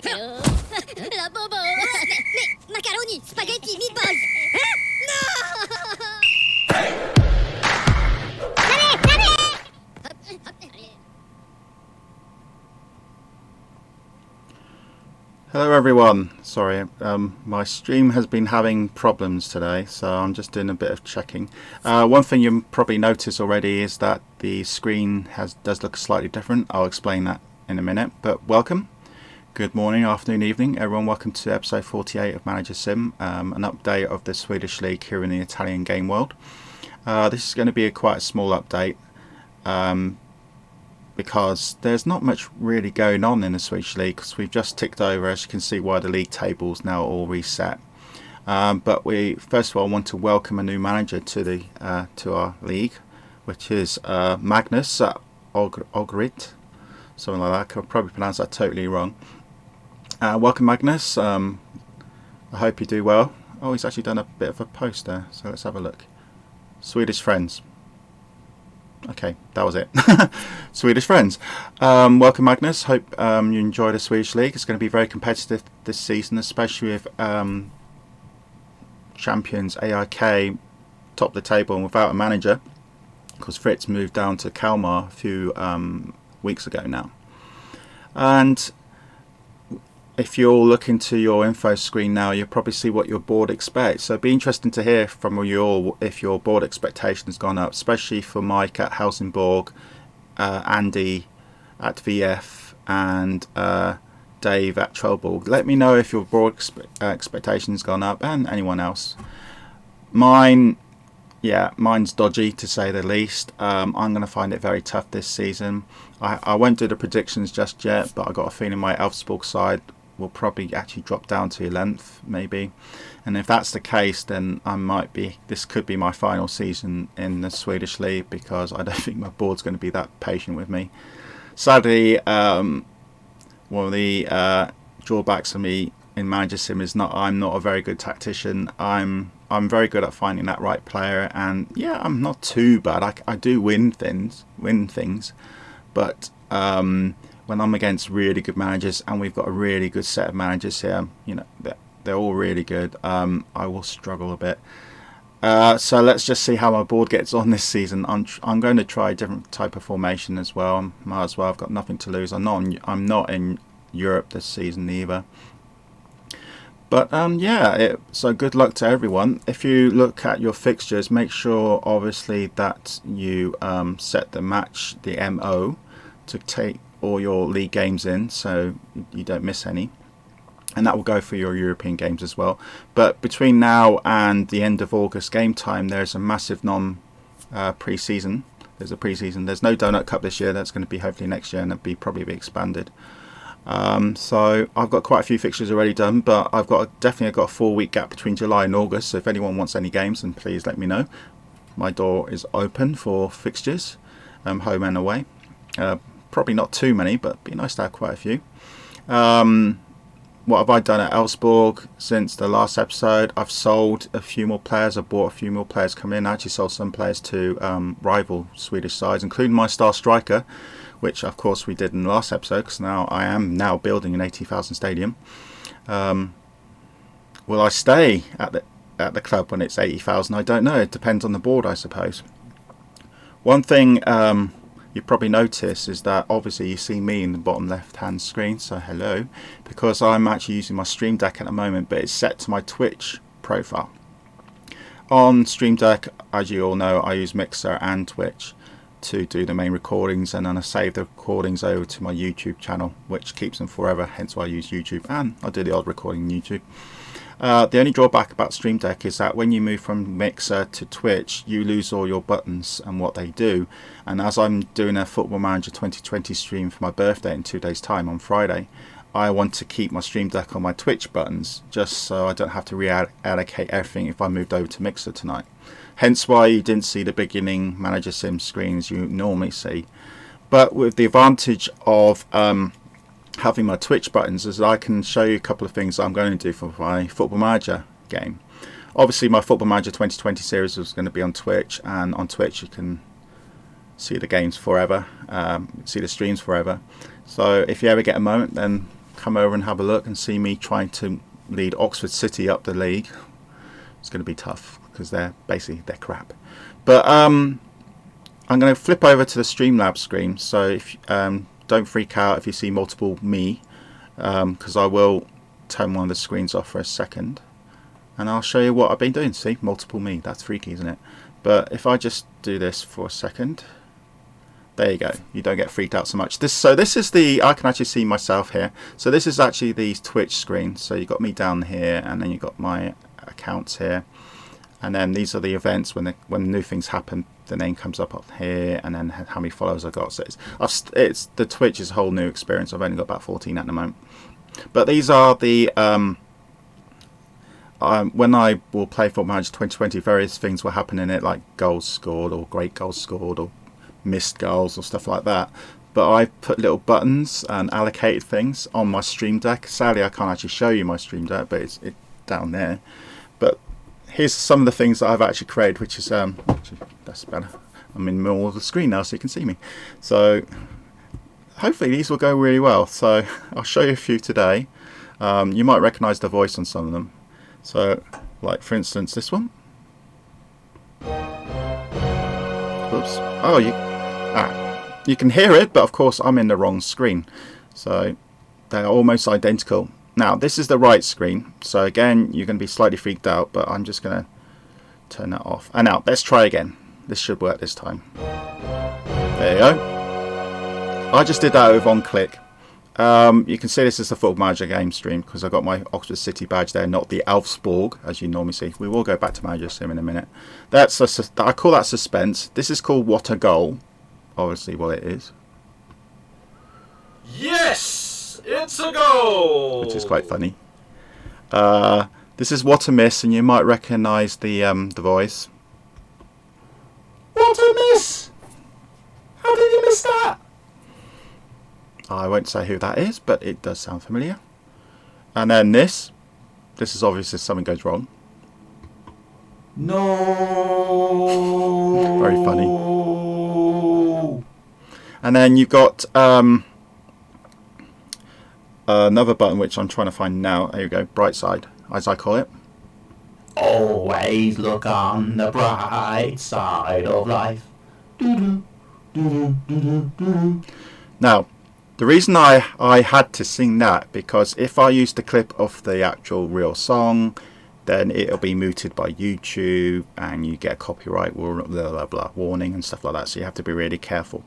La bobo. Mais macaroni, spaghetti, meatballs. Hello everyone, sorry, my stream has been having problems today, so I'm just doing a bit of checking. One thing you probably noticed already is that the screen does look slightly different. I'll explain that in a minute, but welcome. Good morning, afternoon, evening, everyone. Welcome to episode 48 of Managersim, an update of the Swedish League here in the Italian game world. This is going to be quite a small update, because there's not much really going on in the Swedish League, because we've just ticked over, as you can see, why the league tables now all reset. But we first of all want to welcome a new manager to our league, which is Magnus Ogrit, something like that. I could probably pronounce that totally wrong. Welcome, Magnus. I hope you do well. Oh, he's actually done a bit of a post there, so let's have a look. Swedish friends. Okay, that was it. Swedish friends. Welcome, Magnus. Hope you enjoy the Swedish League. It's going to be very competitive this season, especially with champions AIK top the table and without a manager, because Fritz moved down to Kalmar a few weeks ago now. And if you'll look into your info screen now, you'll probably see what your board expects. So it'd be interesting to hear from you all if your board expectation has gone up, especially for Mike at Helsingborg, Andy at VF, and Dave at Trelleborg. Let me know if your board expectation has gone up, and anyone else. Mine's dodgy to say the least. I'm going to find it very tough this season. I won't do the predictions just yet, but I got a feeling my Elfsborg side will probably actually drop down to 11th maybe, and if that's the case, then this could be my final season in the Swedish League, because I don't think my board's going to be that patient with me. Sadly, one of the drawbacks of me in Managersim is I'm not a very good tactician. I'm very good at finding that right player, and yeah, I'm not too bad. I do win things, but when I'm against really good managers, and we've got a really good set of managers here, they're all really good, I will struggle a bit. So let's just see how my board gets on this season. I'm going to try a different type of formation as well. Might as well. I've got nothing to lose. I'm not in Europe this season either. But so good luck to everyone. If you look at your fixtures, make sure obviously that you set the MO to take all your league games in, so you don't miss any, and that will go for your European games as well. But between now and the end of August game time, there's a massive pre-season. There's a pre-season. There's no Donut Cup this year. That's going to be hopefully next year, and it'll probably be expanded. So I've got quite a few fixtures already done, but I've definitely got a 4-week gap between July and August. So if anyone wants any games, then please let me know. My door is open for fixtures, home and away. Probably not too many, but it'd be nice to have quite a few. What have I done at Elfsborg since the last episode? I've sold a few more players. I bought a few more players come in. I actually sold some players to rival Swedish sides, including my star striker, which of course we did in the last episode, because I am building an 80,000 stadium. Will I stay at the club when it's 80,000? I don't know. It depends on the board, I suppose. One thing you probably notice is that obviously you see me in the bottom left hand screen, so hello, because I'm actually using my Stream Deck at the moment, but it's set to my Twitch profile. On Stream Deck, as you all know, I use Mixer and Twitch to do the main recordings, and then I save the recordings over to my YouTube channel, which keeps them forever, hence why I use YouTube, and I do the odd recording on YouTube. The only drawback about Stream Deck is that when you move from Mixer to Twitch, you lose all your buttons and what they do. And as I'm doing a Football Manager 2020 stream for my birthday in 2 days' time on Friday, I want to keep my Stream Deck on my Twitch buttons, just so I don't have to reallocate everything if I moved over to Mixer tonight. Hence why you didn't see the beginning Managersim screens you normally see. But with the advantage of having my Twitch buttons, is I can show you a couple of things I'm going to do for my Football Manager game. Obviously my Football Manager 2020 series was going to be on Twitch, and on Twitch you can see the games forever, see the streams forever. So if you ever get a moment, then come over and have a look and see me trying to lead Oxford City up the league, it's going to be tough because they're crap. But I'm going to flip over to the Streamlabs screen. So if don't freak out if you see multiple me, because I will turn one of the screens off for a second, and I'll show you what I've been doing. See, multiple me. That's freaky, isn't it? But if I just do this for a second, there you go. You don't get freaked out so much. So this is I can actually see myself here. So this is actually the Twitch screen. So you've got me down here, and then you've got my accounts here. And then these are the events when new things happen. The name comes up here, and then how many followers I got. So it's the Twitch is a whole new experience. I've only got about 14 at the moment. But these are the when I will play Football Manager 2020, various things will happen in it, like goals scored or great goals scored or missed goals or stuff like that. But I put little buttons and allocated things on my Stream Deck. Sadly, I can't actually show you my Stream Deck, but it's down there. But here's some of the things that I've actually created, which is actually, that's better. I'm in the middle of the screen now, so you can see me. So hopefully these will go really well. So I'll show you a few today. You might recognise the voice on some of them. So, like for instance, this one. Oops. Oh, you can hear it, but of course I'm in the wrong screen. So they're almost identical. Now this is the right screen, so again you're going to be slightly freaked out, but I'm just going to turn that off. And now let's try again. This should work this time. There you go. I just did that with one click. You can see this is the Football Manager game stream because I've got my Oxford City badge there, not the Elfsborg as you normally see. We will go back to Managersim in a minute. I call that suspense. This is called What a Goal. Obviously, well, it is. Yes, it's a goal. Which is quite funny. This is What a Miss, and you might recognise the voice. What a miss! How did you miss that? I won't say who that is, but it does sound familiar. And then this is obviously something goes wrong. No. Very funny. And then you've got another button which I'm trying to find now. There you go, bright side, as I call it. Always look on the bright side of life. Now, the reason I had to sing that, because if I use the clip of the actual real song, then it'll be muted by YouTube and you get a copyright warning and stuff like that, so you have to be really careful.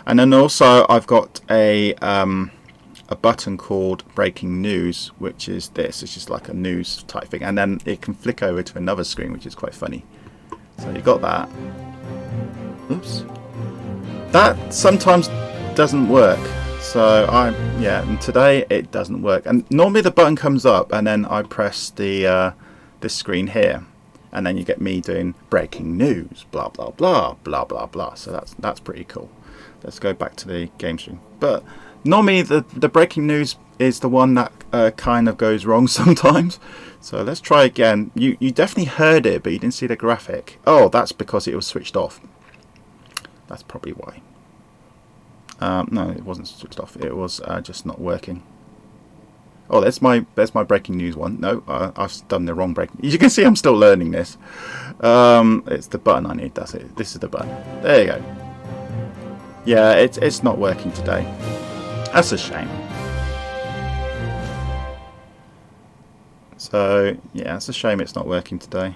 And then also I've got a button called breaking news, which is this. It's just like a news type thing, and then it can flick over to another screen, which is quite funny. So you got that. Oops. That sometimes doesn't work. So and today it doesn't work. And normally the button comes up and then I press the this screen here, and then you get me doing breaking news, blah blah blah blah blah blah. So that's pretty cool. Let's go back to the game stream. But normally the breaking news is the one that kind of goes wrong sometimes. So let's try again. You definitely heard it, but you didn't see the graphic. Oh, that's because it was switched off. That's probably why. No, it wasn't switched off. It was just not working. Oh, there's my breaking news one. No, I've done the wrong breaking. You can see I'm still learning this. It's the button I need. That's it. This is the button. There you go. Yeah, it's not working today. That's a shame. So yeah, it's a shame it's not working today.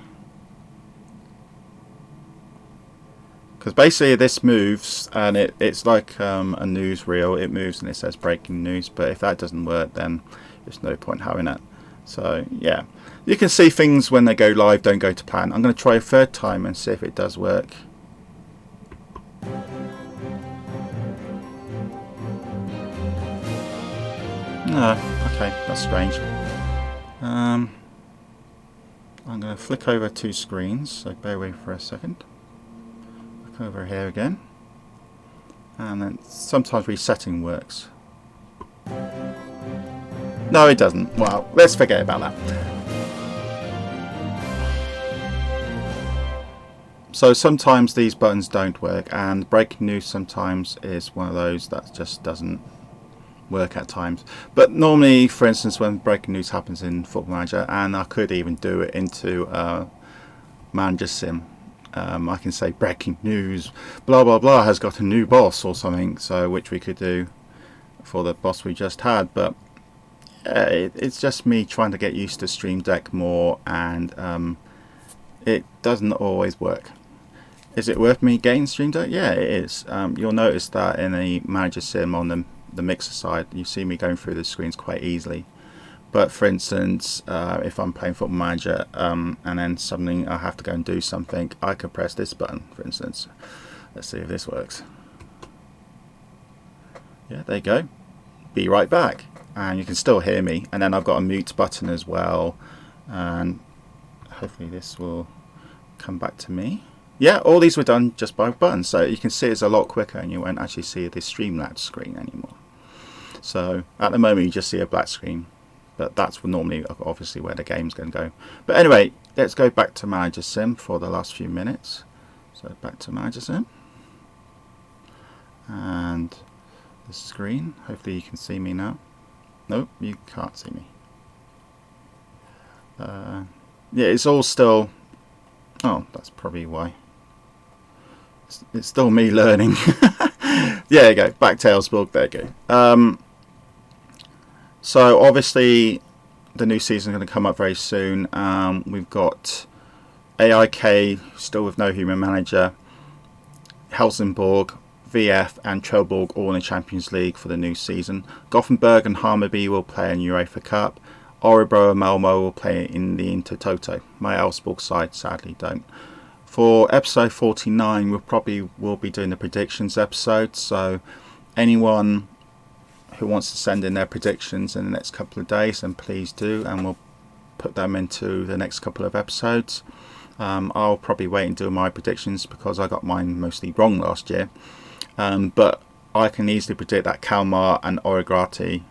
Because basically this moves, and it's like a newsreel. It moves and it says breaking news. But if that doesn't work, then there's no point having it. So yeah, you can see things when they go live don't go to plan. I'm going to try a third time and see if it does work. No, okay, that's strange. I'm going to flick over two screens, so bear with me for a second. Look over here again, and then sometimes resetting works. No, it doesn't. Well, let's forget about that. So sometimes these buttons don't work, and breaking news sometimes is one of those that just doesn't work at times. But normally, for instance, when breaking news happens in Football Manager, and I could even do it into Managersim, I can say breaking news, blah blah blah has got a new boss or something, so which we could do for the boss we just had. But it's just me trying to get used to Stream Deck more, and it doesn't always work. Is it worth me getting Stream Deck? Yeah, it is. You'll notice that in the Managersim on the mixer side, you see me going through the screens quite easily. But for instance, if I'm playing Football Manager and then suddenly I have to go and do something, I can press this button, for instance. Let's see if this works. Yeah, there you go. Be right back. And you can still hear me. And then I've got a mute button as well. And hopefully this will come back to me. Yeah, all these were done just by buttons. So you can see it's a lot quicker and you won't actually see the Streamlabs screen anymore. So at the moment you just see a black screen. But that's normally obviously where the game's going to go. But anyway, let's go back to Managersim for the last few minutes. So back to Managersim. And the screen. Hopefully you can see me now. Nope, you can't see me. Yeah, it's all still... Oh, that's probably why. It's still me learning. There you go. Back to Elfsborg. There you go. So obviously the new season is going to come up very soon. We've got AIK still with no human manager, Helsingborg, VF and Trelleborg all in the Champions League for the new season. Gothenburg and Hammarby will play in UEFA Cup. Örebro and Malmo will play in the Intertoto. My Elfsborg side sadly don't. For episode 49 we probably will be doing the predictions episode, so anyone who wants to send in their predictions in the next couple of days, then please do, and we'll put them into the next couple of episodes. I'll probably wait and do my predictions because I got mine mostly wrong last year, but I can easily predict that Kalmar and Öregrati,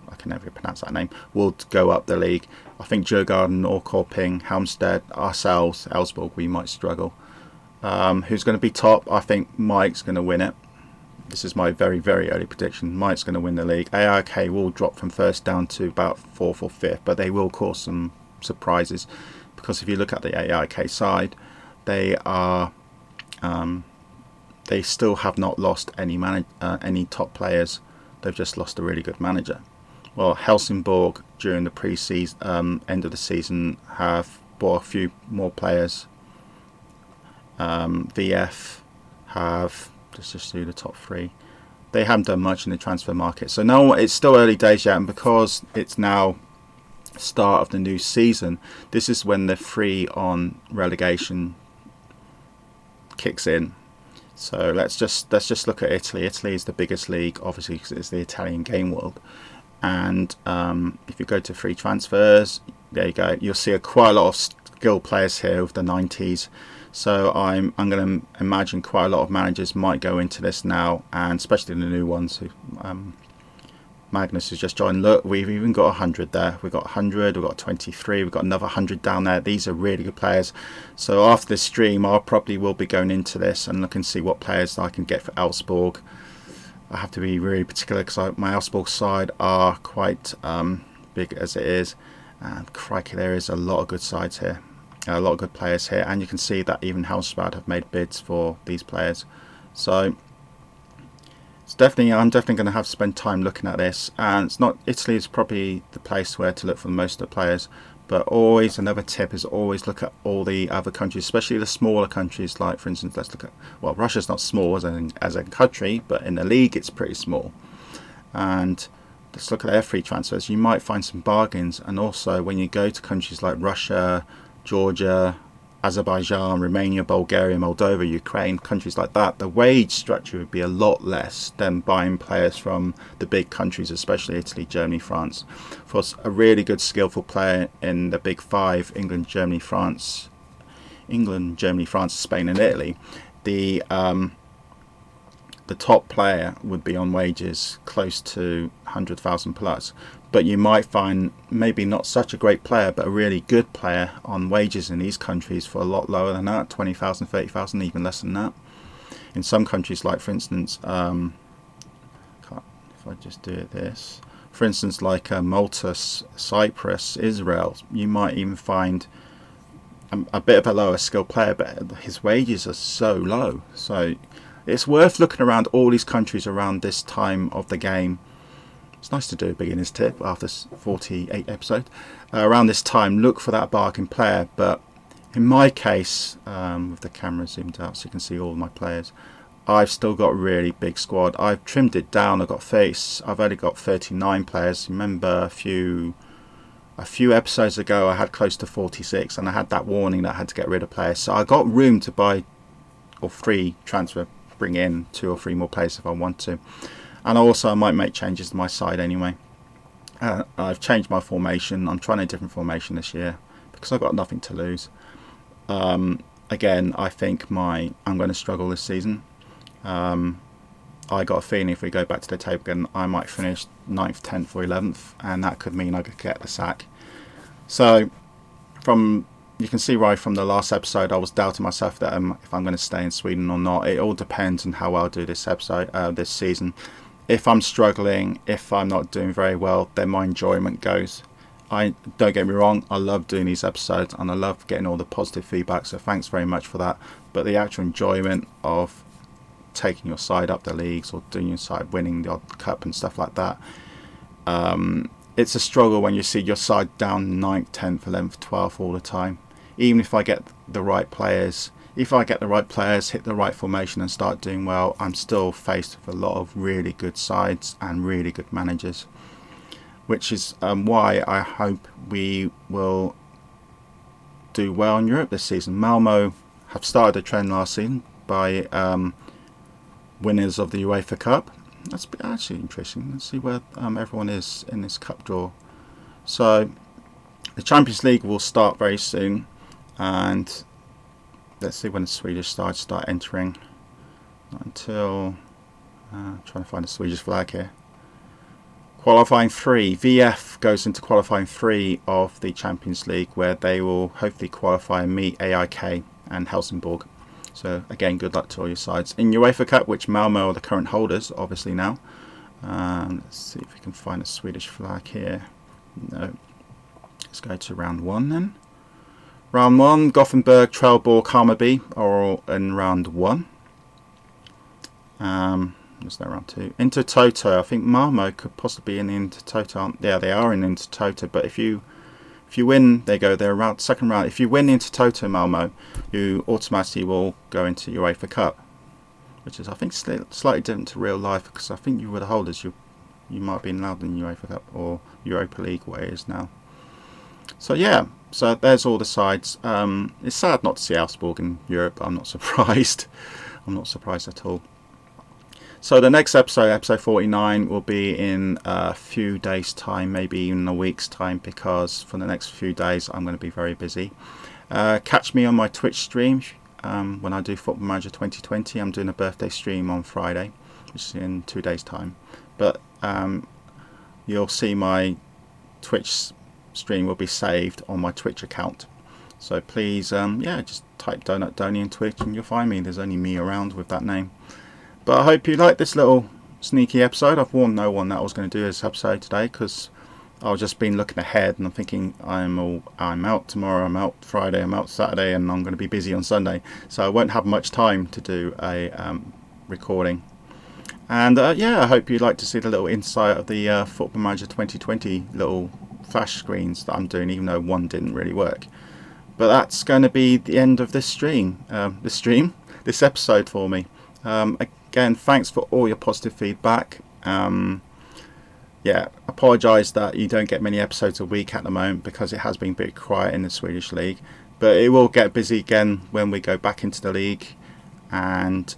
I can never pronounce that name, will go up the league. I think Djurgården, Norrköping, Halmstad, ourselves, Elfsborg, we might struggle. Who's going to be top? I think Mike's going to win it. This is my very, very early prediction. Mike's going to win the league. AIK will drop from first down to about 4th or 5th, but they will cause some surprises because if you look at the AIK side, they are they still have not lost any top players. They've just lost a really good manager. Well, Helsingborg during the pre-season end of the season have bought a few more players. VF have... Let's just do the top 3. They haven't done much in the transfer market, so no, it's still early days yet, and because it's now start of the new season, this is when the free on relegation kicks in. So let's just look at Italy. Italy is the biggest league, obviously, because it's the Italian game world. And if you go to free transfers, there you go. You'll see quite a lot of skilled players here with the 90s. So I'm going to imagine quite a lot of managers might go into this now, and especially the new ones. Who Magnus has just joined. Look, we've even got 100 there. We've got 100, we've got 23, we've got another 100 down there. These are really good players. So after this stream, I probably will be going into this and look and see what players I can get for Elfsborg. I have to be really particular because my Elfsborg side are quite big as it is. And crikey, there is a lot of good sides here. A lot of good players here, and you can see that even Halmstad have made bids for these players. So it's I'm definitely going to have to spend time looking at this. And it's not, Italy is probably the place where to look for most of the players, but always another tip is always look at all the other countries, especially the smaller countries. Like for instance, let's look at, well, Russia's not small as a country, but in the league it's pretty small. And let's look at their free transfers. You might find some bargains, and also when you go to countries like Russia, Georgia, Azerbaijan, Romania, Bulgaria, Moldova, Ukraine, countries like that, the wage structure would be a lot less than buying players from the big countries, especially Italy, Germany, France. For a really good skillful player in the big 5, England, Germany, France, Spain and Italy, the top player would be on wages close to 100,000 plus. But you might find maybe not such a great player, but a really good player on wages in these countries for a lot lower than that, 20,000, 30,000, even less than that. In some countries, like for instance, if if I just do this, for instance, like Malta, Cyprus, Israel, you might even find a bit of a lower skill player, but his wages are so low. So it's worth looking around all these countries around this time of the game. It's nice to do a beginner's tip after 48 episodes. Around this time, look for that bargain player. But in my case, with the camera zoomed out so you can see all my players, I've still got a really big squad. I've trimmed it down. I've only got 39 players. Remember a few episodes ago I had close to 46, and I had that warning that I had to get rid of players. So I got room to buy or free transfer, bring in 2 or 3 more players if I want to. And also I might make changes to my side anyway. I've changed my formation. I'm trying a different formation this year because I've got nothing to lose. Again, I think I'm going to struggle this season. I got a feeling if we go back to the table again, I might finish 9th, 10th or 11th, and that could mean I could get the sack. So you can see right from the last episode, I was doubting myself that if I'm going to stay in Sweden or not. It all depends on how I'll do this season. If I'm struggling, if I'm not doing very well, then my enjoyment goes. Don't get me wrong, I love doing these episodes and I love getting all the positive feedback, so thanks very much for that. But the actual enjoyment of taking your side up the leagues or doing your side winning the odd cup and stuff like that, it's a struggle when you see your side down 9th, 10th, 11th, 12th all the time. Even if I get the right players, hit the right formation and start doing well, I'm still faced with a lot of really good sides and really good managers, which is why I hope we will do well in Europe this season. Malmo have started a trend last season by winners of the UEFA Cup. That's actually interesting. Let's see where everyone is in this cup draw. So the Champions League will start very soon, and let's see when the Swedish sides start entering. Not until trying to find a Swedish flag here. Qualifying 3. VF goes into qualifying 3 of the Champions League, where they will hopefully qualify and meet AIK and Helsingborg. So again, good luck to all your sides. In UEFA Cup, which Malmo are the current holders, obviously now. Let's see if we can find a Swedish flag here. No. Let's go to round 1 then. Round 1, Gothenburg, Trelleborg, Hammarby are all in round 1. There's no round 2. Intertoto, I think Malmo could possibly be in the Intertoto. Yeah, they are in Intertoto, but if you win, they go their second round. If you win Intertoto Malmo, you automatically will go into UEFA Cup, which is, I think, slightly different to real life, because I think you were the holders. You might have been allowed in UEFA Cup or Europa League, where it is now. So yeah, so there's all the sides. It's sad not to see Elfsborg in Europe. I'm not surprised. I'm not surprised at all. So the next episode 49, will be in a few days' time, maybe even a week's time, because for the next few days I'm going to be very busy. Catch me on my Twitch stream when I do Football Manager 2020. I'm doing a birthday stream on Friday, which is in 2 days' time. But you'll see my Twitch stream will be saved on my Twitch account. So please, just type Donut Donny in Twitch and you'll find me. There's only me around with that name. But I hope you like this little sneaky episode. I've warned no one that I was going to do this episode today, because I've just been looking ahead and I'm thinking I'm out tomorrow, I'm out Friday, I'm out Saturday, and I'm going to be busy on Sunday, so I won't have much time to do a recording. And I hope you'd like to see the little insight of the Football Manager 2020 little flash screens that I'm doing, even though one didn't really work. But that's going to be the end of this this episode for me. Again, thanks for all your positive feedback. Apologise that you don't get many episodes a week at the moment, because it has been a bit quiet in the Swedish league, but it will get busy again when we go back into the league and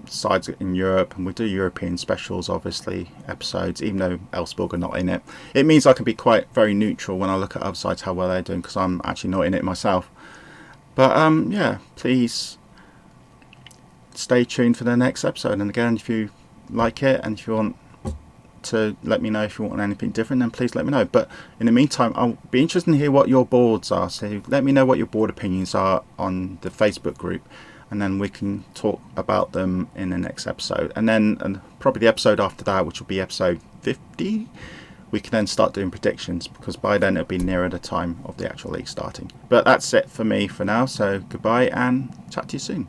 sides in Europe, and we do European specials, obviously, episodes, even though Elfsborg are not in it. It means I can be very neutral when I look at other sides, how well they're doing, because I'm actually not in it myself. But please stay tuned for the next episode. And again, if you like it and if you want to let me know if you want anything different, then please let me know. But in the meantime, I'll be interested to hear what your boards are, so let me know what your board opinions are on the Facebook group. and then we can talk about them in the next episode. And then probably the episode after that, which will be episode 50, we can then start doing predictions, because by then it'll be nearer the time of the actual league starting. But that's it for me for now, so goodbye and chat to you soon.